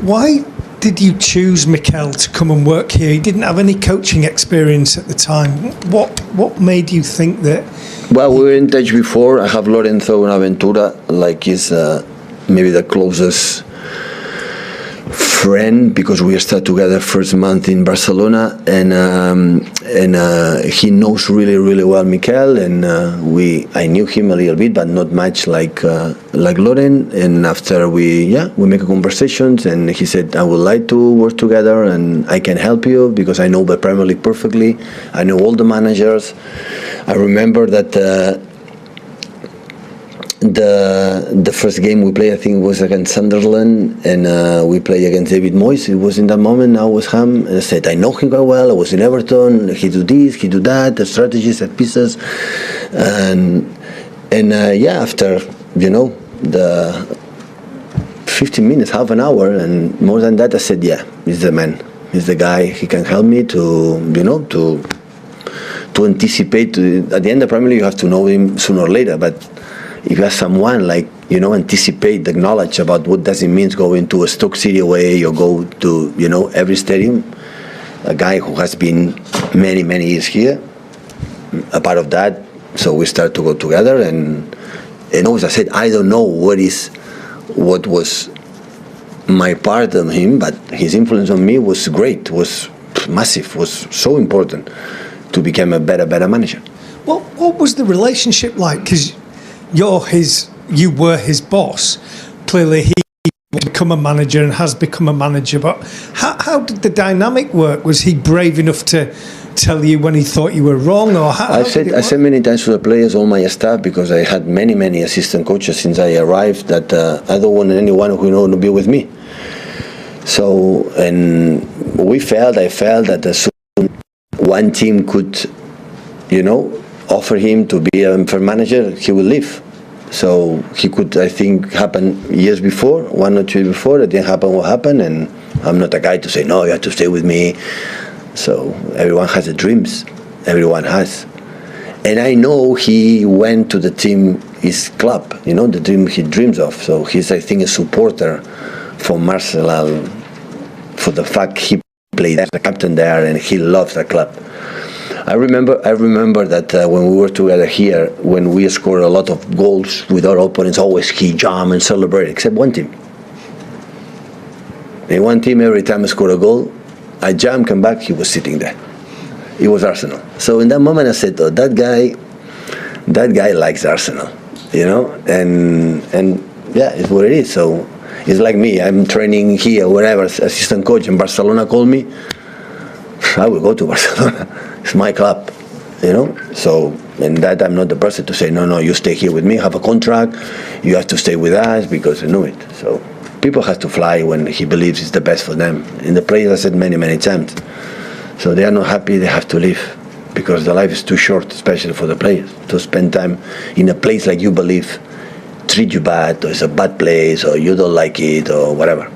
Why did you choose Mikel to come and work here? He didn't have any coaching experience at the time. What made you think that? Well, we were in touch before. I have Lorenzo Bonaventura, like he's maybe the closest friend, because we started together first month in Barcelona, and he knows really well Mikel, and I knew him a little bit, but not much like Loren. And after we make a conversations, and he said, I would like to work together, and I can help you because I know the Premier League perfectly. I know all the managers. I remember that. The first game we played, I think, was against Sunderland, and we played against David Moyes. It was in that moment, I was him, and I said, I know him quite well. I was in Everton. He do this, he do that, the strategies, set pieces, and after the 15 minutes, half an hour, and more than that, I said, yeah, he's the man, he's the guy. He can help me to anticipate. At the end of the Premier League, you have to know him sooner or later, but if you have someone like, anticipate the knowledge about what does it mean going to a Stoke City away or go to, every stadium, a guy who has been many years here, a part of that, so we start to go together, and as I said, I don't know what was my part of him, but his influence on me was great, was massive, was so important to become a better manager. What was the relationship like? Because you were his boss. Clearly, he become a manager and has become a manager. But how did the dynamic work? Was he brave enough to tell you when he thought you were wrong, or I said many times to the players, all my staff, because I had many assistant coaches since I arrived, that I don't want anyone who to be with me. So, and I felt that as soon one team could, offer him to be a manager, he will leave. So he could, I think, happen years before, 1 or 2 years before. It didn't happen what happened, and I'm not a guy to say, no, you have to stay with me. So everyone has the dreams. Everyone has. And I know he went to the team, his club, the team he dreams of. So he's, I think, a supporter for Marcel, for the fact he played as the captain there, and he loves the club. I remember that when we were together here, when we scored a lot of goals with our opponents, always he jump and celebrate, except one team. In one team, every time I scored a goal, I jump, come back, he was sitting there. It was Arsenal. So in that moment, I said, oh, that guy likes Arsenal, and yeah, it's what it is. So it's like me. I'm training here, wherever, assistant coach in Barcelona call me, I will go to Barcelona. It's my club, So, and that I'm not the person to say, no, you stay here with me, have a contract, you have to stay with us, because I know it. So people have to fly when he believes it's the best for them. And the players, I said many times. So they are not happy, they have to leave, because the life is too short, especially for the players, to spend time in a place like you believe treat you bad, or it's a bad place, or you don't like it, or whatever.